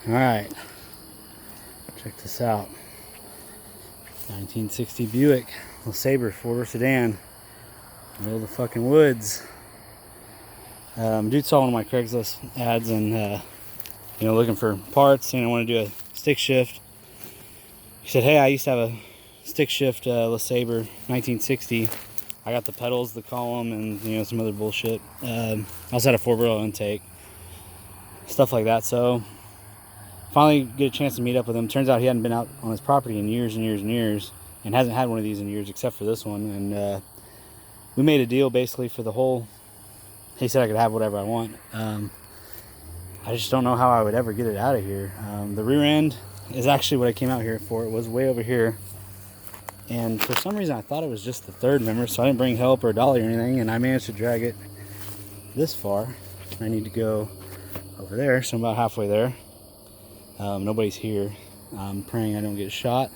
Alright, check this out. 1960 Buick Lesabre 4-door sedan. Middle of the fucking woods. Dude saw one of my Craigslist ads and looking for parts, and I want to do a stick shift. He said, hey, I used to have a stick shift Lesabre 1960. I got the pedals, the column, and some other bullshit. I also had a 4-barrel intake, stuff like that. So finally get a chance to meet up with him. Turns out he hadn't been out on his property in years and years and years, and hasn't had one of these in years except for this one. And we made a deal basically for the whole. He said I could have whatever I want. I just don't know how I would ever get it out of here. The rear end is actually what I came out here for. It was way over here, and for some reason I thought it was just the third member, so I didn't bring help or a dolly or anything, and I managed to drag it this far. I need to go over there, so I'm about halfway there. Nobody's here. I'm praying I don't get shot.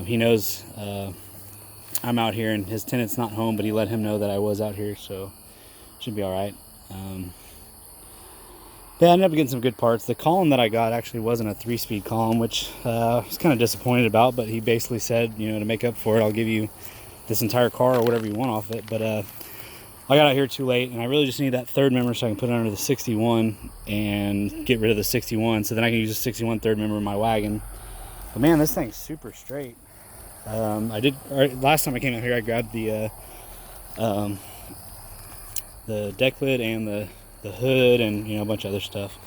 He knows I'm out here, and his tenant's not home, but he let him know that I was out here, so should be all right. Yeah, I ended up getting some good parts. The column that I got actually wasn't a 3-speed column, which I was kind of disappointed about, but he basically said, to make up for it, I'll give you this entire car or whatever you want off it. But I got out here too late, and I really just need that third member so I can put it under the 61 and get rid of the 61, so then I can use the 61 third member in my wagon. But man, this thing's super straight. Last time I came out here, I grabbed the deck lid and the hood and a bunch of other stuff.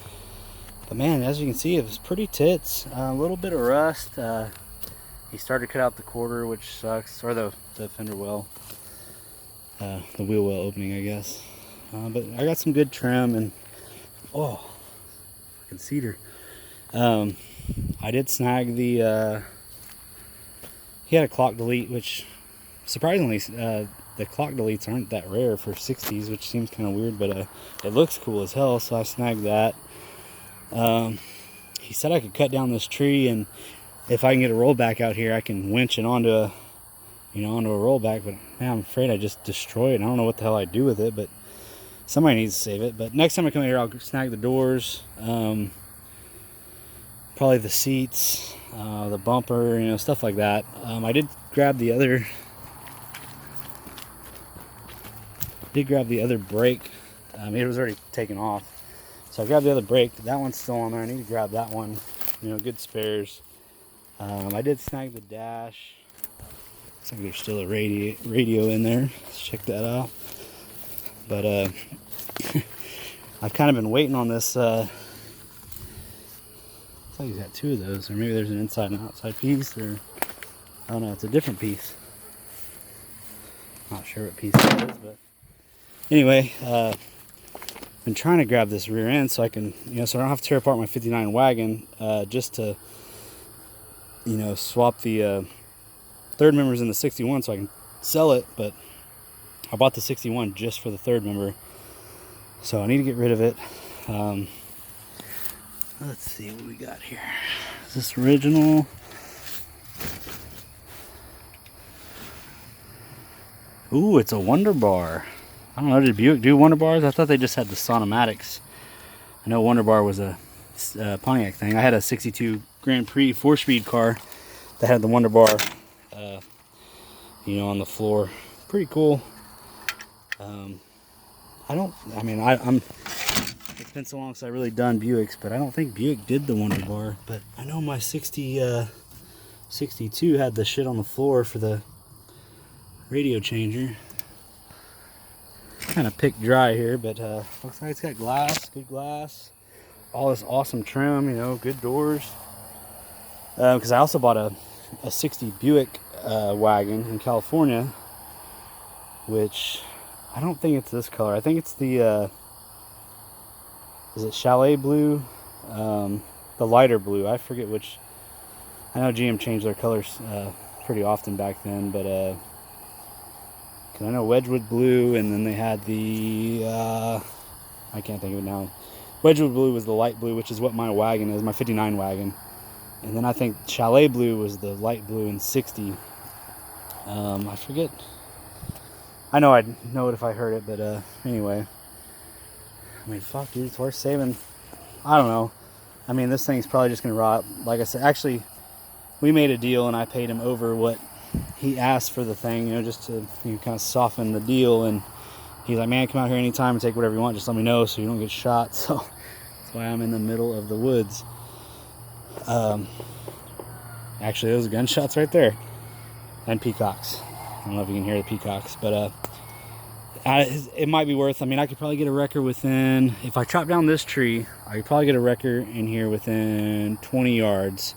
But man, as you can see, it was pretty tits. A little bit of rust. He started to cut out the quarter, which sucks, or the fender well, the wheel well opening, I guess. But I got some good trim, and fucking cedar. I did snag the. He had a clock delete, which surprisingly. The clock deletes aren't that rare for 60s, which seems kind of weird, but it looks cool as hell, so I snagged that. He said I could cut down this tree, and if I can get a rollback out here, I can winch it onto a rollback, but man, I'm afraid I just destroy it. I don't know what the hell I'd do with it, but somebody needs to save it. But next time I come here, I'll snag the doors, probably the seats, the bumper, stuff like that. I did grab the other brake. It was already taken off, so I grabbed the other brake. That one's still on there. I need to grab that one. Good spares. I did snag the dash. Looks like there's still a radio in there. Let's check that out. But I've kind of been waiting on this. Looks like he's got two of those, or maybe there's an inside and outside piece, or I don't know. It's a different piece. Not sure what piece it is, but. Anyway, been trying to grab this rear end so I can, so I don't have to tear apart my 59 wagon, just to, swap the third members in the 61 so I can sell it. But I bought the 61 just for the third member, so I need to get rid of it. Let's see what we got here. Is this original? Ooh, it's a Wonder Bar. I don't know, did Buick do Wonder Bars? I thought they just had the Sonomatics. I know Wonder Bar was a Pontiac thing. I had a 62 Grand Prix 4-speed car that had the Wonder Bar, on the floor. Pretty cool. I'm. It's been so long since I really done Buicks, but I don't think Buick did the Wonder Bar. But I know my 62 had the shit on the floor for the radio changer. Kind of picked dry here, but looks like it's got glass, good glass, all this awesome trim, good doors. Because I also bought a 60 Buick wagon in California, which I don't think it's this color. I think it's the is it chalet blue, the lighter blue. I forget which. I know GM changed their colors pretty often back then, but I know Wedgwood blue, and then they had the I can't think of it now. Wedgwood blue was the light blue, which is what my wagon is, my 59 wagon. And then I think chalet blue was the light blue in 60. I forget. I know I'd know it if I heard it, but anyway. I mean, fuck, dude, it's worth saving. I don't know. I mean, this thing's probably just gonna rot. Like I said, actually, we made a deal and I paid him over what he asked for the thing, you know, just to kind of soften the deal. And he's like, man, come out here anytime and take whatever you want, just let me know so you don't get shot. So that's why I'm in the middle of the woods. Actually, those are gunshots right there. And peacocks. I don't know if you can hear the peacocks, but it might be worth, I mean, I could probably get a wrecker within, if I chop down this tree, I could probably get a wrecker in here within 20 yards.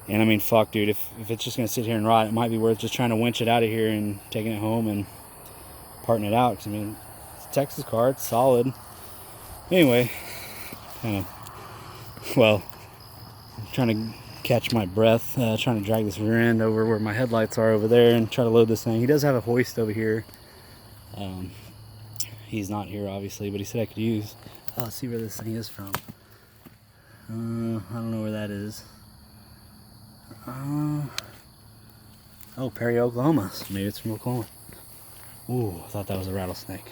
And I mean, fuck, dude, if it's just gonna sit here and rot, it might be worth just trying to winch it out of here and taking it home and parting it out. Because I mean, it's a Texas car, it's solid. Anyway, well, I'm trying to catch my breath, trying to drag this rear end over where my headlights are over there and try to load this thing. He does have a hoist over here. He's not here, obviously, but he said I could use. Oh, let's see where this thing is from. I don't know where that is. Oh, Perry, Oklahoma. So maybe it's from Oklahoma. Ooh, I thought that was a rattlesnake.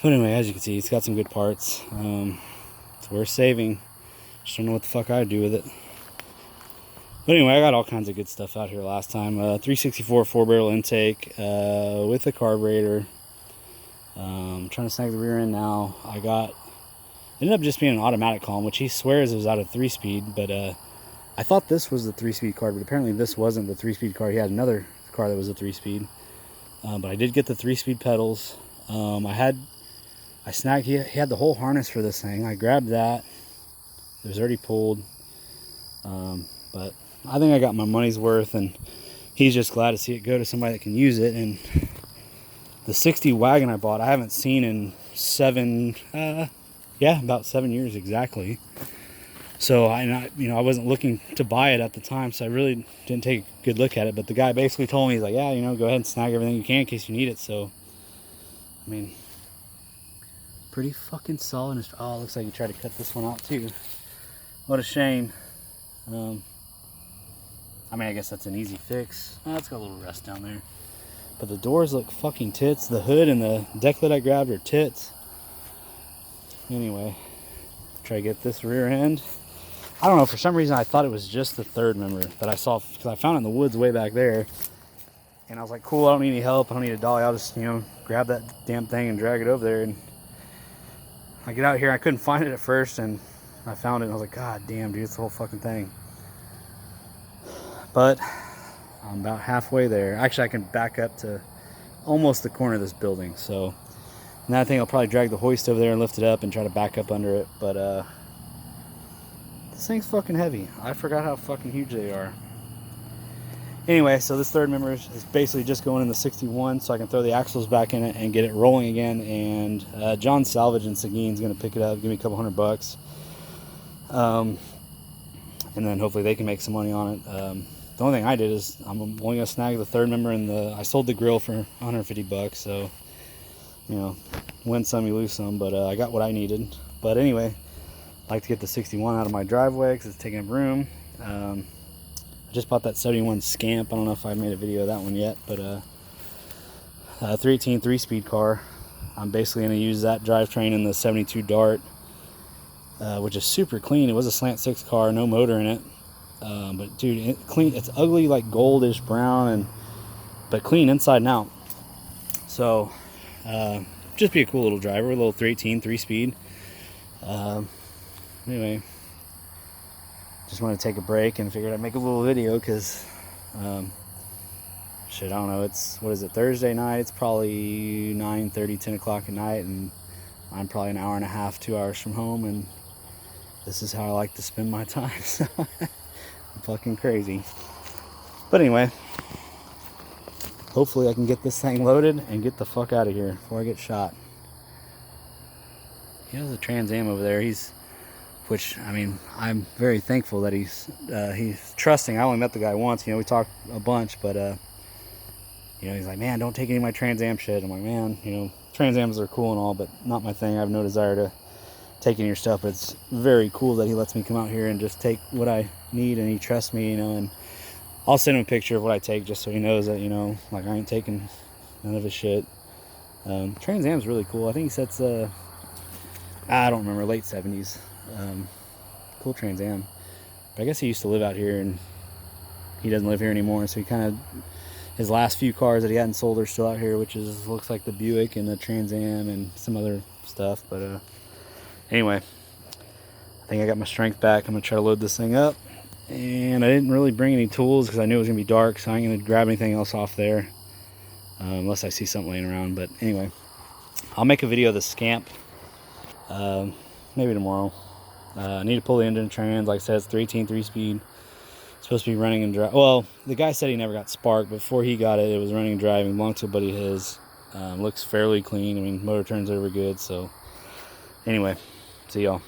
But anyway, as you can see, it's got some good parts. It's worth saving. Just don't know what the fuck I'd do with it. But anyway, I got all kinds of good stuff out here last time. 364 4-barrel intake with a carburetor. Trying to snag the rear end now. Ended up just being an automatic column, which he swears it was out of 3-speed, but I thought this was the 3-speed car, but apparently this wasn't the 3-speed car. He had another car that was a 3-speed. But I did get the 3-speed pedals. I snagged, he had the whole harness for this thing. I grabbed that. It was already pulled. But I think I got my money's worth, and he's just glad to see it go to somebody that can use it. And the 60 wagon I bought, I haven't seen in about 7 years exactly. So I wasn't looking to buy it at the time, so I really didn't take a good look at it. But the guy basically told me, he's like, yeah, go ahead and snag everything you can in case you need it. So, I mean, pretty fucking solid. Oh, it looks like he tried to cut this one out too. What a shame. I mean, I guess that's an easy fix. Oh, it's got a little rust down there. But the doors look fucking tits. The hood and the deck lid I grabbed are tits. Anyway, try to get this rear end. I don't know, for some reason I thought it was just the third member that I saw, because I found it in the woods way back there. And I was like, cool, I don't need any help. I don't need a dolly. I'll just, grab that damn thing and drag it over there. And I get out here, I couldn't find it at first, and I found it, and I was like, god damn, dude, it's the whole fucking thing. But I'm about halfway there. Actually, I can back up to almost the corner of this building. So, and I think I'll probably drag the hoist over there and lift it up and try to back up under it. But this thing's fucking heavy. I forgot how fucking huge they are. Anyway, so this third member is basically just going in the 61, so I can throw the axles back in it and get it rolling again. And John Salvage in Seguin's going to pick it up, give me a couple $100. And then hopefully they can make some money on it. The only thing I did is I'm only going to snag the third member, and I sold the grill for $150. So, win some, you lose some, but I got what I needed. But anyway, I'd like to get the 61 out of my driveway because it's taking up room. I just bought that 71 Scamp. I don't know if I made a video of that one yet, but a 318 3-speed car. I'm basically going to use that drivetrain in the 72 Dart, which is super clean. It was a slant 6 car, no motor in it. But dude, it's ugly, like goldish brown, but clean inside and out. So just be a cool little driver, a little 318 3-speed. Anyway, just want to take a break and figured I'd make a little video because shit, I don't know, what is it, Thursday night? It's probably 9:30, 10 o'clock at night, and I'm probably an hour and a half, 2 hours from home, and this is how I like to spend my time. So I'm fucking crazy. But anyway, hopefully I can get this thing loaded and get the fuck out of here before I get shot. There's a Trans Am over there. Which, I mean, I'm very thankful that he's trusting. I only met the guy once, we talked a bunch, but he's like, man, don't take any of my Trans Am shit. I'm like, man, Trans Ams are cool and all, but not my thing. I have no desire to take any of your stuff. But it's very cool that he lets me come out here and just take what I need, and he trusts me, and I'll send him a picture of what I take just so he knows that, like, I ain't taking none of his shit. Trans Am's really cool. I think he said it's I don't remember, late 70s. Cool Trans Am. But I guess he used to live out here, and he doesn't live here anymore, so he kind of, his last few cars that he hadn't sold are still out here, which is, looks like the Buick and the Trans Am and some other stuff. But anyway, I think I got my strength back. I'm gonna try to load this thing up, and I didn't really bring any tools because I knew it was gonna be dark, so I ain't gonna grab anything else off there unless I see something laying around. But anyway, I'll make a video of the Scamp maybe tomorrow. I need to pull the engine and trans. Like I said, it's 318 3-speed. Supposed to be running and drive. Well, the guy said he never got spark. Before he got it, it was running and driving. Belonged to a buddy of his. Looks fairly clean. I mean, motor turns over good. So anyway, see y'all.